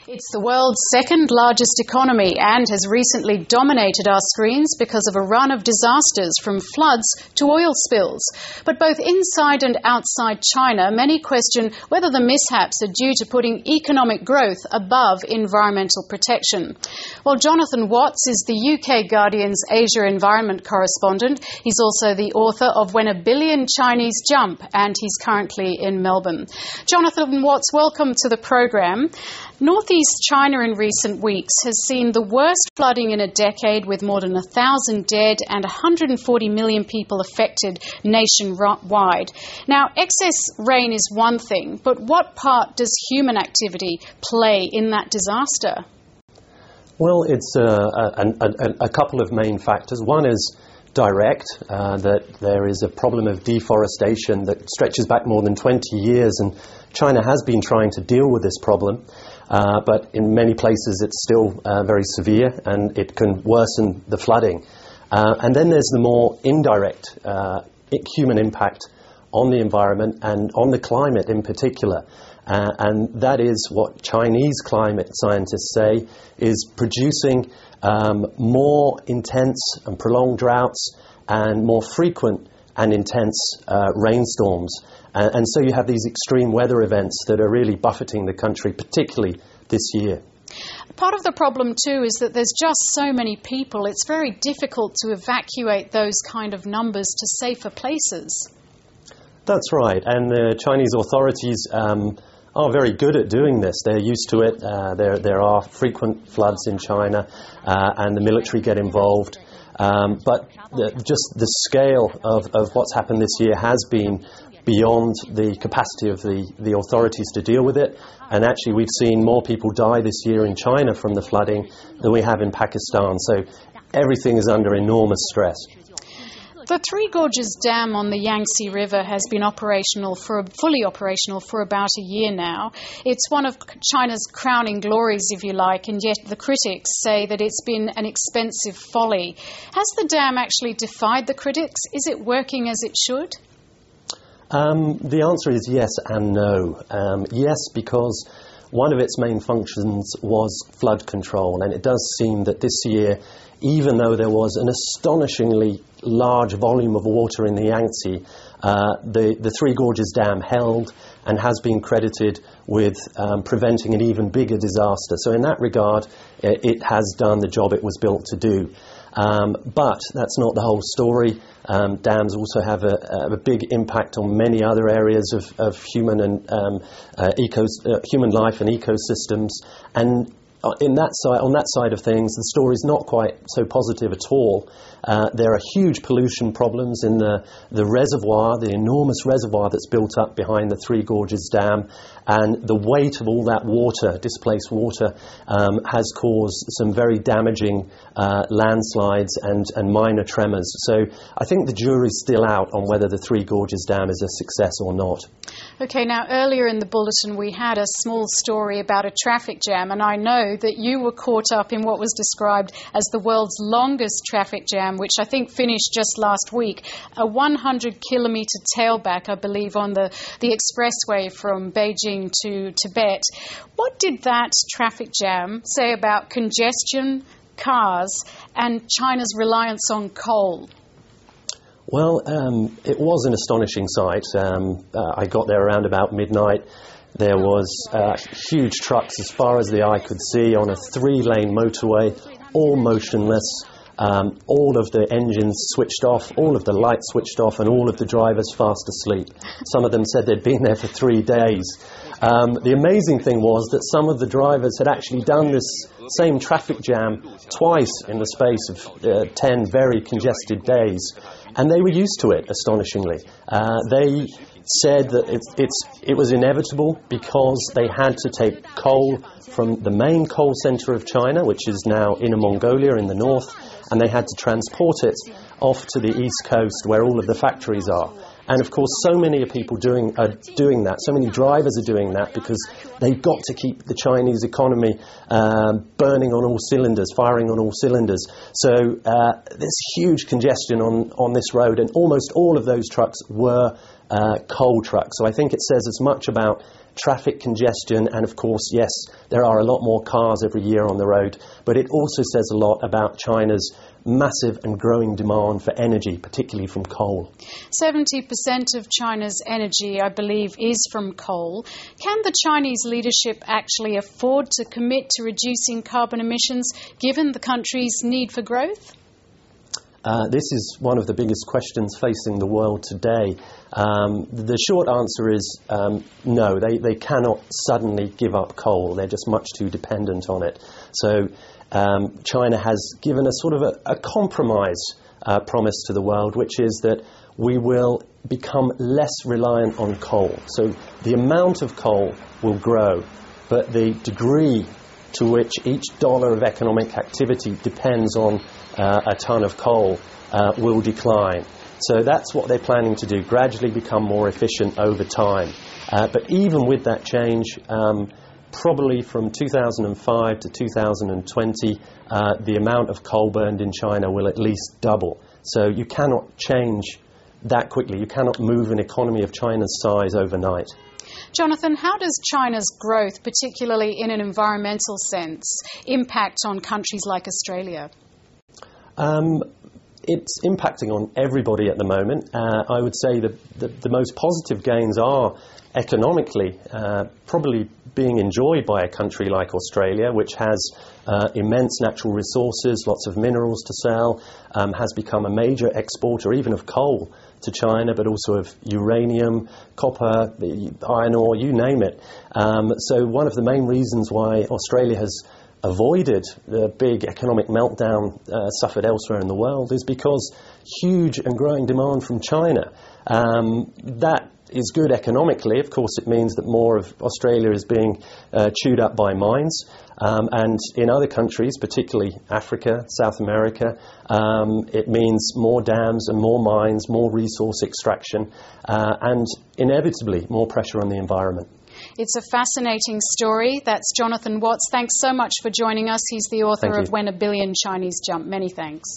It's the world's second largest economy and has recently dominated our screens because of a run of disasters from floods to oil spills. But both inside and outside China, many question whether the mishaps are due to putting economic growth above environmental protection. Well, Jonathan Watts is the UK Guardian's Asia Environment correspondent. He's also the author of When a Billion Chinese Jump, and he's currently in Melbourne. Jonathan Watts, welcome to the program. Northeast China in recent weeks has seen the worst flooding in a decade, with more than 1,000 dead and 140 million people affected nationwide. Now, excess rain is one thing, but what part does human activity play in that disaster? Well, it's a couple of main factors. One is direct, that there is a problem of deforestation that stretches back more than 20 years, and China has been trying to deal with this problem. But in many places it's still very severe, and it can worsen the flooding. And then there's the more indirect human impact on the environment and on the climate in particular. And that is what Chinese climate scientists say is producing more intense and prolonged droughts and more frequent and intense rainstorms. And so you have these extreme weather events that are really buffeting the country, particularly this year. Part of the problem, too, is that there's just so many people. It's very difficult to evacuate those kind of numbers to safer places. That's right. And the Chinese authorities are very good at doing this. They're used to it. There are frequent floods in China, and the military get involved. But just the scale of what's happened this year has been beyond the capacity of the authorities to deal with it. And actually we've seen more people die this year in China from the flooding than we have in Pakistan. So everything is under enormous stress. The Three Gorges Dam on the Yangtze River has been fully operational for about a year now. It's one of China's crowning glories, if you like, and yet the critics say that it's been an expensive folly. Has the dam actually defied the critics? Is it working as it should? The answer is yes and no. Yes, because one of its main functions was flood control, and it does seem that this year, even though there was an astonishingly large volume of water in the Yangtze, the Three Gorges Dam held and has been credited with preventing an even bigger disaster. So in that regard, it has done the job it was built to do. But that's not the whole story. Dams also have a big impact on many other areas of human and human life and ecosystems. And on that side of things, the story is not quite so positive at all. There are huge pollution problems in the reservoir, the enormous reservoir that's built up behind the Three Gorges Dam, and the weight of all that water, displaced water, has caused some very damaging landslides and minor tremors. So I think the jury's still out on whether the Three Gorges Dam is a success or not. OK, now earlier in the bulletin we had a small story about a traffic jam, and I know that you were caught up in what was described as the world's longest traffic jam, which I think finished just last week, a 100-kilometre tailback, I believe, on the expressway from Beijing to Tibet. What did that traffic jam say about congestion, cars, and China's reliance on coal? Well, it was an astonishing sight. I got there around about midnight. There was huge trucks as far as the eye could see on a 3-lane motorway, all motionless, all of the engines switched off, all of the lights switched off, and all of the drivers fast asleep. Some of them said they'd been there for 3 days. The amazing thing was that some of the drivers had actually done this same traffic jam twice in the space of 10 very congested days, and they were used to it, astonishingly. They said that it was inevitable because they had to take coal from the main coal centre of China, which is now Inner Mongolia in the north, and they had to transport it off to the east coast where all of the factories are. And of course, so many people are doing that. So many drivers are doing that because they've got to keep the Chinese economy burning on all cylinders, firing on all cylinders. So there's huge congestion on this road, and almost all of those trucks were coal trucks. So I think it says as much about traffic congestion, and of course, yes, there are a lot more cars every year on the road, but it also says a lot about China's massive and growing demand for energy, particularly from coal. 70% of China's energy, I believe, is from coal. Can the Chinese leadership actually afford to commit to reducing carbon emissions, given the country's need for growth? This is one of the biggest questions facing the world today. The short answer is no, they cannot suddenly give up coal. They're just much too dependent on it. So China has given a sort of a compromise promise to the world, which is that we will become less reliant on coal. So the amount of coal will grow, but the degree to which each dollar of economic activity depends on a ton of coal will decline. So that's what they're planning to do, gradually become more efficient over time. But even with that change, probably from 2005 to 2020, the amount of coal burned in China will at least double. So you cannot change that quickly. You cannot move an economy of China's size overnight. Jonathan, how does China's growth, particularly in an environmental sense, impact on countries like Australia? It's impacting on everybody at the moment. I would say the most positive gains are economically probably being enjoyed by a country like Australia, which has immense natural resources, lots of minerals to sell, has become a major exporter even of coal to China, but also of uranium, copper, iron ore, you name it. So one of the main reasons why Australia has avoided the big economic meltdown suffered elsewhere in the world is because huge and growing demand from China. That is good economically. Of course, it means that more of Australia is being chewed up by mines. And in other countries, particularly Africa, South America, it means more dams and more mines, more resource extraction, and inevitably more pressure on the environment. It's a fascinating story. That's Jonathan Watts. Thanks so much for joining us. He's the author of When a Billion Chinese Jump. Many thanks.